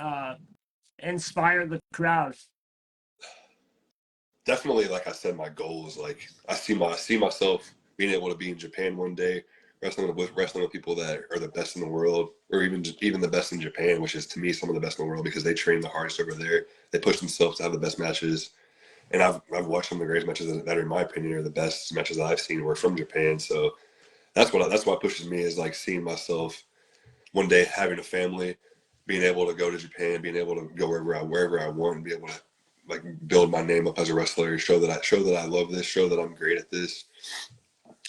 inspire the crowd. definitely, like I said, my goal is like I see myself being able to be in Japan one day, wrestling with people that are the best in the world, or even the best in Japan, which is to me some of the best in the world because they train the hardest over there. They push themselves to have the best matches, and I've watched some of the greatest matches that are, in my opinion, are the best matches that I've seen were from Japan. So that's what pushes me is like seeing myself one day having a family, being able to go to Japan, being able to go wherever I want, and be able to like build my name up as a wrestler, show that I love this, show that I'm great at this,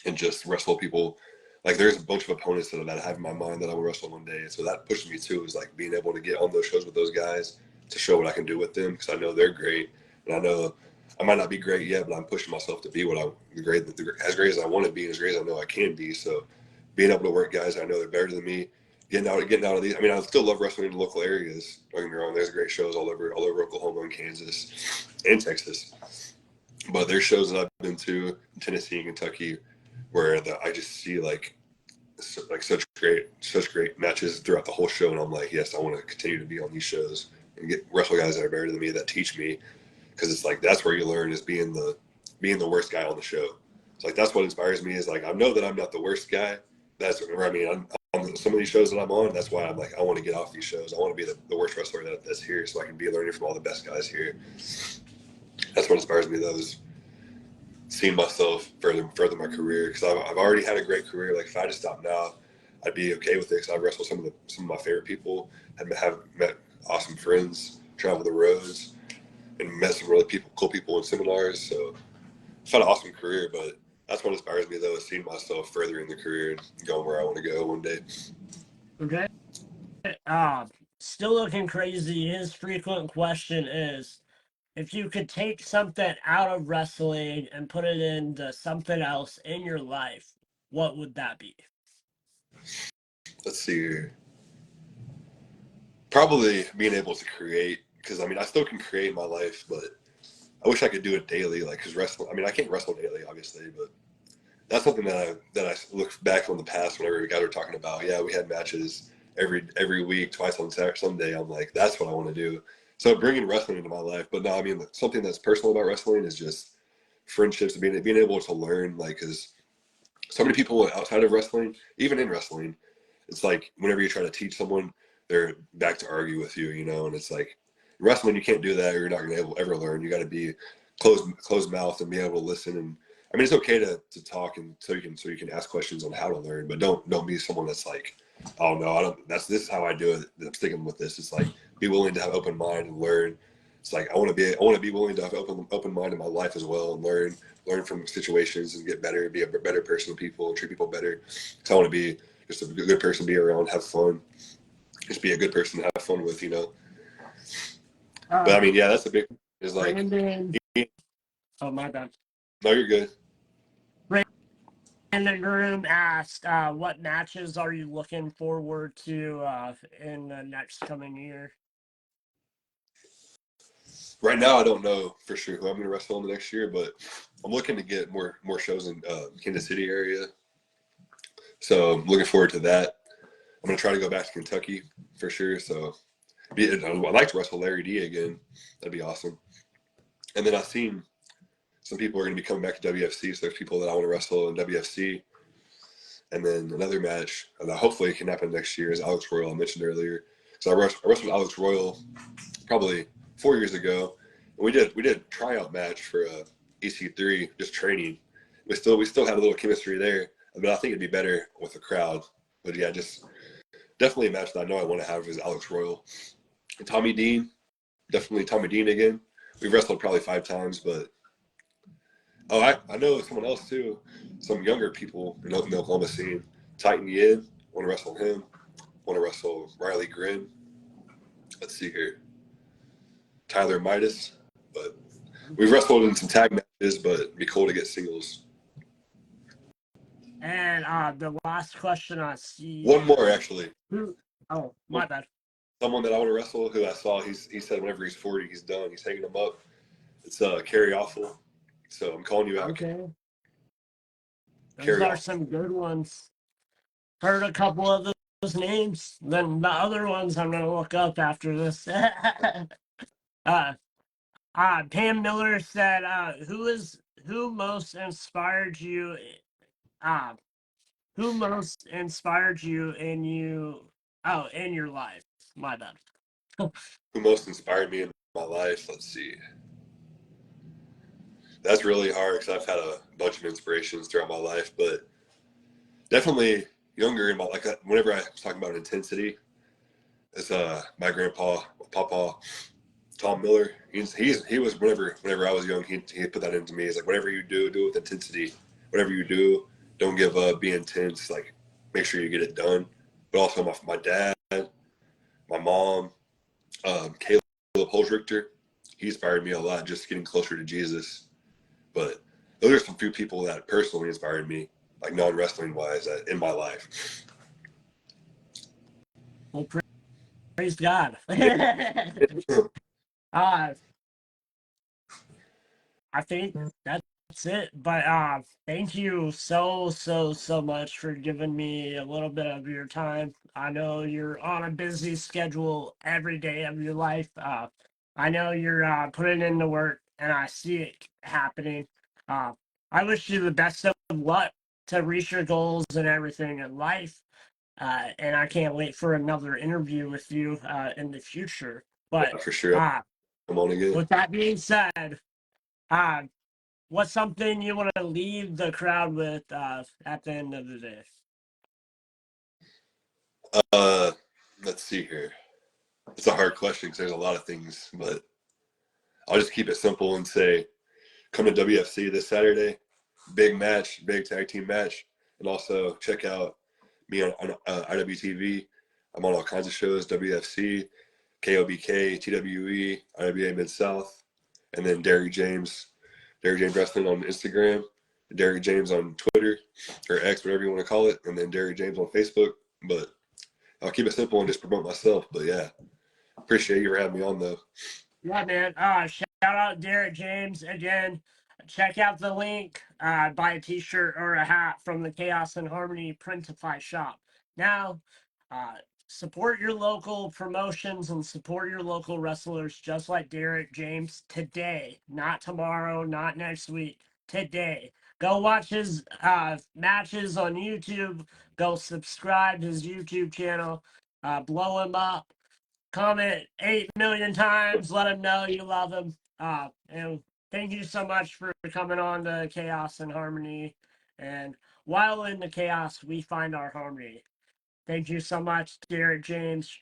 and just wrestle people. Like there's a bunch of opponents that I have in my mind that I will wrestle one day, and so that pushes me too. Is like being able to get on those shows with those guys to show what I can do with them because I know they're great, and I know I might not be great yet, but I'm pushing myself to be as great as I want to be, and as great as I know I can be. So being able to work guys I know they're better than me, getting out of these. I mean, I still love wrestling in the local areas. Don't get me wrong. There's great shows all over Oklahoma and Kansas and Texas, but there's shows that I've been to in Tennessee and Kentucky where I just see like such great matches throughout the whole show, and I'm like, yes, I want to continue to be on these shows and get wrestle guys that are better than me that teach me, because it's like that's where you learn is being the worst guy on the show. It's like that's what inspires me is like I know that I'm not the worst guy. That's where I mean I'm on some of these shows that I'm on. That's why I'm like I want to get off these shows. I want to be the worst wrestler that's here, so I can be learning from all the best guys here. That's what inspires me. Those seeing myself further my career because I've already had a great career. Like if I just stop now, I'd be okay with it because I've wrestled some of my favorite people, have met awesome friends, traveled the roads, and met some really cool people in seminars. So I've had an awesome career, but that's what inspires me though is seeing myself further in the career and going where I want to go one day. Okay. Still looking crazy. His frequent question is, if you could take something out of wrestling and put it into something else in your life, what would that be? Let's see here. Probably being able to create because I mean I still can create in my life, but I wish I could do it daily. Like because wrestling, I mean I can't wrestle daily, obviously, but that's something that I look back on the past whenever guys were talking about. Yeah, we had matches every week, twice on Saturday, Sunday. I'm like, that's what I want to do. So bringing wrestling into my life, but no, I mean something that's personal about wrestling is just friendships, being able to learn. Like, because so many people outside of wrestling, even in wrestling, it's like whenever you try to teach someone, they're back to argue with you, and it's like wrestling, you can't do that, or you're not going to ever learn. You got to be closed mouth and be able to listen. And I mean, it's okay to talk, and so you can ask questions on how to learn, but don't be someone that's like, oh no, I don't. This is how I do it. I'm sticking with this. It's like be willing to have open mind and learn. It's like I want to be willing to have open mind in my life as well, and learn from situations and get better, be a better person to people, and treat people better. So I want to be just a good person to be around, have fun, just be a good person to have fun with, But I mean, yeah, that's the big is like. Brandon. Oh, my bad. No, you're good. Brandon Groom asked, what matches are you looking forward to in the next coming year? Right now, I don't know for sure who I'm going to wrestle in the next year, but I'm looking to get more shows in Kansas City area. So I'm looking forward to that. I'm going to try to go back to Kentucky for sure. So I'd like to wrestle Larry D again. That'd be awesome. And then I've seen some people are going to be coming back to WFC. So there's people that I want to wrestle in WFC. And then another match that hopefully can happen next year is Alex Royal, I mentioned earlier. So I wrestled Alex Royal probably 4 years ago. And we did a tryout match for EC3, just training. We still had a little chemistry there, but I think it'd be better with the crowd. But yeah, just definitely a match that I know I want to have is Alex Royal. And Tommy Dean, definitely Tommy Dean again. We've wrestled probably 5 times, but I know someone else too. Some younger people in the Oklahoma scene. Titan Yin, want to wrestle him. Want to wrestle Riley Grin. Let's see here. Tyler Midas. But we've wrestled in some tag matches, but it'd be cool to get singles. And the last question I see. One more, actually. Oh, my bad. Someone that I want to wrestle who I saw, he said whenever he's 40, he's done. He's hanging them up. It's Carrie Awful. So I'm calling you out. Okay. Those are some good ones. Heard a couple of those names. Then the other ones I'm going to look up after this. Pam Miller said, who most inspired you? Who most inspired you in your life? My bad. Who most inspired me in my life? Let's see. That's really hard because I've had a bunch of inspirations throughout my life, but definitely younger in my whenever I was talking about intensity, it's my grandpa, Papa, Tom Miller. He was whenever I was young, he put that into me. He's like, whatever you do it with intensity. Whatever you do, don't give up. Be intense. Like, make sure you get it done. But also my dad, my mom, Caleb Holzrichter, he inspired me a lot. Just getting closer to Jesus. But those are some few people that personally inspired me, like non-wrestling wise, in my life. Well, praise God. I think that's it. But thank you so much for giving me a little bit of your time. I know you're on a busy schedule every day of your life. I know you're putting in the work, and I see it happening. I wish you the best of luck to reach your goals and everything in life. And I can't wait for another interview with you in the future. But Yeah, for sure. Come on again. With that being said, what's something you want to leave the crowd with at the end of the day? Let's see here. It's a hard question because there's a lot of things, but I'll just keep it simple and say, come to WFC this Saturday. Big match, big tag team match. And also check out me on IWTV. I'm on all kinds of shows, WFC, KOBK, TWE, IWA Mid-South, and then Derek James Wrestling on Instagram, Derek James on Twitter, or X, whatever you want to call it, and then Derek James on Facebook. But I'll keep it simple and just promote myself. But yeah, appreciate you for having me on, though. Yeah, man. Shout out Derek James again. Check out the link. Buy a t-shirt or a hat from the Chaos and Harmony Printify shop. Now, support your local promotions and support your local wrestlers just like Derek James today. Not tomorrow, not next week. today. Go watch his matches on YouTube. Go subscribe to his YouTube channel. Blow him up. Comment 8 million times. Let him know you love him. And thank you so much for coming on to Chaos and Harmony. And while in the chaos, we find our harmony. Thank you so much, Derek James.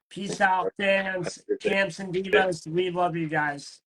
Peace out, fans, champs, and divas. We love you guys.